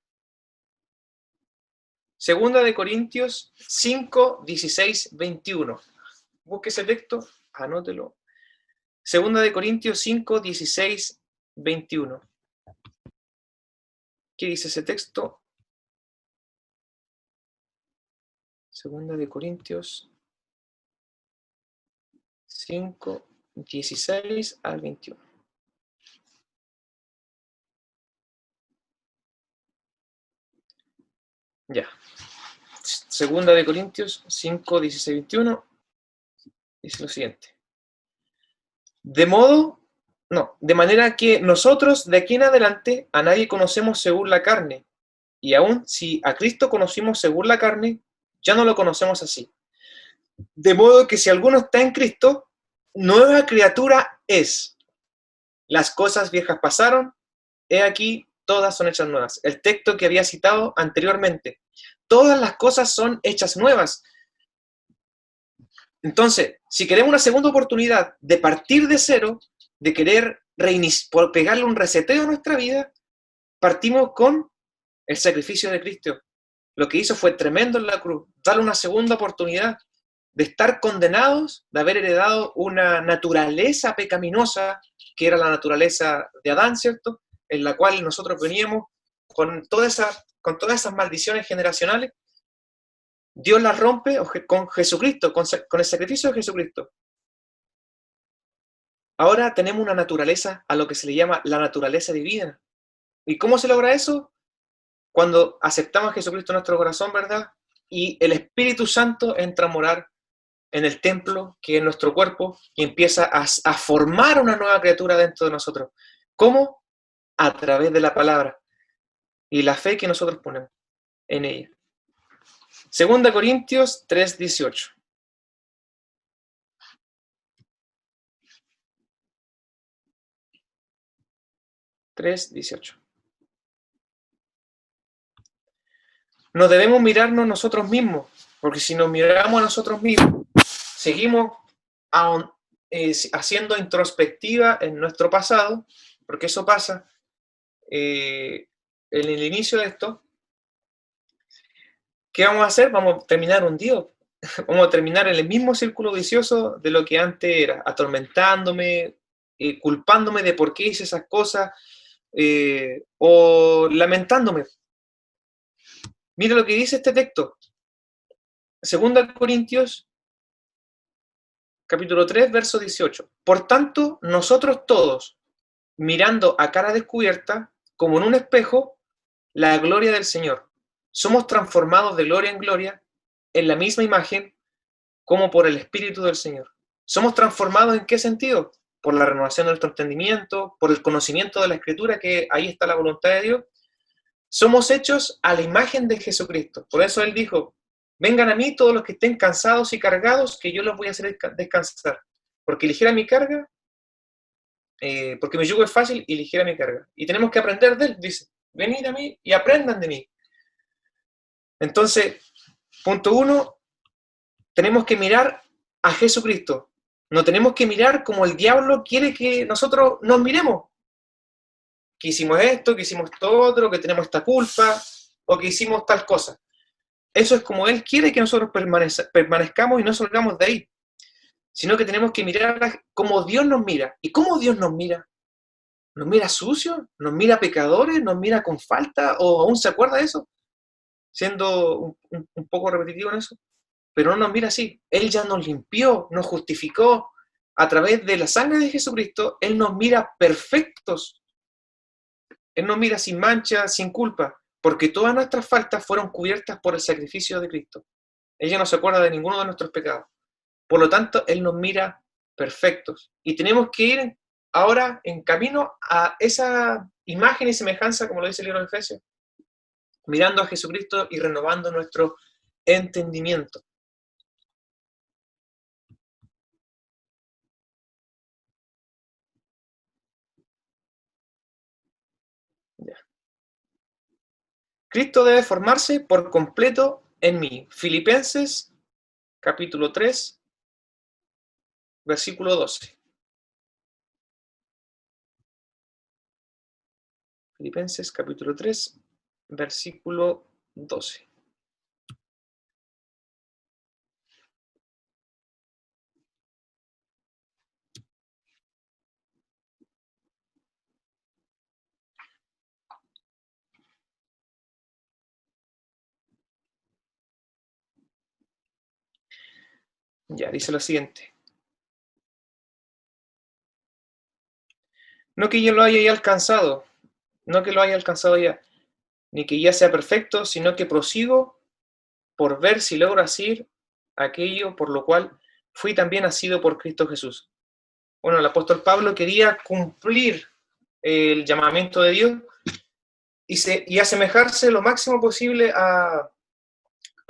Segunda de Corintios 5, 16, 21. Busque ese texto, anótelo. Segunda de Corintios 5, 16, 21. ¿Qué dice ese texto? Segunda de Corintios 5, 16 al 21. Ya. Segunda de Corintios 5, 16, 21. Dice lo siguiente. De manera que nosotros de aquí en adelante a nadie conocemos según la carne, y aun si a Cristo conocimos según la carne, ya no lo conocemos así. De modo que si alguno está en Cristo, nueva criatura es. Las cosas viejas pasaron, he aquí, todas son hechas nuevas. El texto que había citado anteriormente. Todas las cosas son hechas nuevas. Entonces, si queremos una segunda oportunidad de partir de cero, de querer por pegarle un reseteo a nuestra vida, partimos con el sacrificio de Cristo. Lo que hizo fue tremendo en la cruz, darle una segunda oportunidad de estar condenados, de haber heredado una naturaleza pecaminosa, que era la naturaleza de Adán, ¿cierto? En la cual nosotros veníamos con todas esas maldiciones generacionales. Dios las rompe con Jesucristo, con el sacrificio de Jesucristo. Ahora tenemos una naturaleza a lo que se le llama la naturaleza divina. ¿Y cómo se logra eso? Cuando aceptamos a Jesucristo en nuestro corazón, ¿verdad? Y el Espíritu Santo entra a morar en el templo, que es nuestro cuerpo, y empieza a formar una nueva criatura dentro de nosotros. ¿Cómo? A través de la palabra y la fe que nosotros ponemos en ella. 2 Corintios 3:18. No debemos mirarnos nosotros mismos, porque si nos miramos a nosotros mismos, seguimos haciendo introspectiva en nuestro pasado, porque eso pasa en el inicio de esto. ¿Qué vamos a hacer? Vamos a terminar hundidos. Vamos a terminar en el mismo círculo vicioso de lo que antes era, atormentándome, culpándome de por qué hice esas cosas, o lamentándome. Mira lo que dice este texto. 2 Corintios, capítulo 3, verso 18. Por tanto, nosotros todos, mirando a cara descubierta, como en un espejo, la gloria del Señor, somos transformados de gloria en gloria en la misma imagen como por el Espíritu del Señor. ¿Somos transformados en qué sentido? Por la renovación de nuestro entendimiento, por el conocimiento de la Escritura, que ahí está la voluntad de Dios. Somos hechos a la imagen de Jesucristo. Por eso Él dijo, vengan a mí todos los que estén cansados y cargados, que yo los voy a hacer descansar. Porque ligera mi carga, porque mi yugo es fácil y ligera mi carga. Y tenemos que aprender de Él, dice, venid a mí y aprendan de mí. Entonces, punto 1, tenemos que mirar a Jesucristo. No tenemos que mirar como el diablo quiere que nosotros nos miremos. Que hicimos esto, que hicimos esto otro, que tenemos esta culpa, o que hicimos tal cosa. Eso es como Él quiere que nosotros permanezcamos y no salgamos de ahí. Sino que tenemos que mirar como Dios nos mira. ¿Y cómo Dios nos mira? ¿Nos mira sucios? ¿Nos mira pecadores? ¿Nos mira con falta? ¿O aún se acuerda de eso? Siendo un poco repetitivo en eso. Pero no nos mira así. Él ya nos limpió, nos justificó. A través de la sangre de Jesucristo, Él nos mira perfectos. Él nos mira sin mancha, sin culpa, porque todas nuestras faltas fueron cubiertas por el sacrificio de Cristo. Ella no se acuerda de ninguno de nuestros pecados. Por lo tanto, Él nos mira perfectos. Y tenemos que ir ahora en camino a esa imagen y semejanza, como lo dice el libro de Efesios, mirando a Jesucristo y renovando nuestro entendimiento. Ya. Cristo debe formarse por completo en mí. Filipenses, capítulo 3, versículo 12. Filipenses, capítulo 3, versículo 12. Ya, dice lo siguiente. No que yo lo haya ya alcanzado, no que lo haya alcanzado ya, ni que ya sea perfecto, sino que prosigo por ver si logro hacer aquello por lo cual fui también asido por Cristo Jesús. Bueno, el apóstol Pablo quería cumplir el llamamiento de Dios y asemejarse lo máximo posible a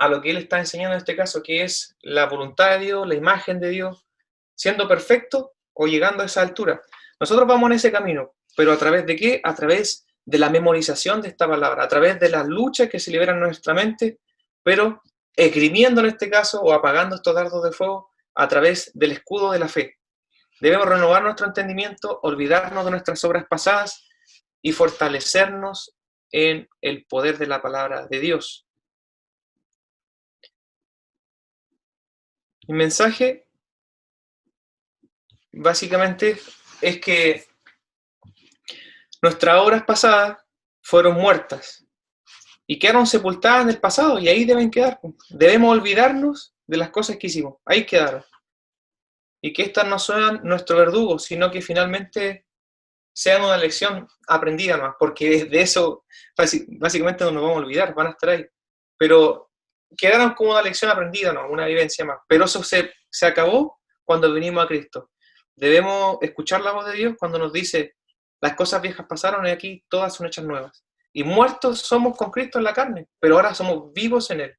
lo que él está enseñando en este caso, que es la voluntad de Dios, la imagen de Dios, siendo perfecto o llegando a esa altura. Nosotros vamos en ese camino, pero ¿a través de qué? A través de la memorización de esta palabra, a través de las luchas que se liberan en nuestra mente, pero esgrimiendo en este caso o apagando estos dardos de fuego a través del escudo de la fe. Debemos renovar nuestro entendimiento, olvidarnos de nuestras obras pasadas y fortalecernos en el poder de la palabra de Dios. Mi mensaje básicamente es que nuestras obras pasadas fueron muertas y quedaron sepultadas en el pasado y ahí deben quedar. Debemos olvidarnos de las cosas que hicimos, ahí quedaron. Y que estas no sean nuestro verdugo, sino que finalmente sean una lección aprendida más, porque de eso básicamente no nos vamos a olvidar, van a estar ahí. Pero quedaron como una lección aprendida, ¿no? Una vivencia más. Pero eso se acabó cuando vinimos a Cristo. Debemos escuchar la voz de Dios cuando nos dice, las cosas viejas pasaron y aquí todas son hechas nuevas. Y muertos somos con Cristo en la carne, pero ahora somos vivos en Él.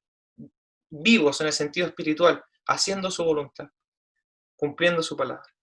Vivos en el sentido espiritual, haciendo su voluntad, cumpliendo su palabra.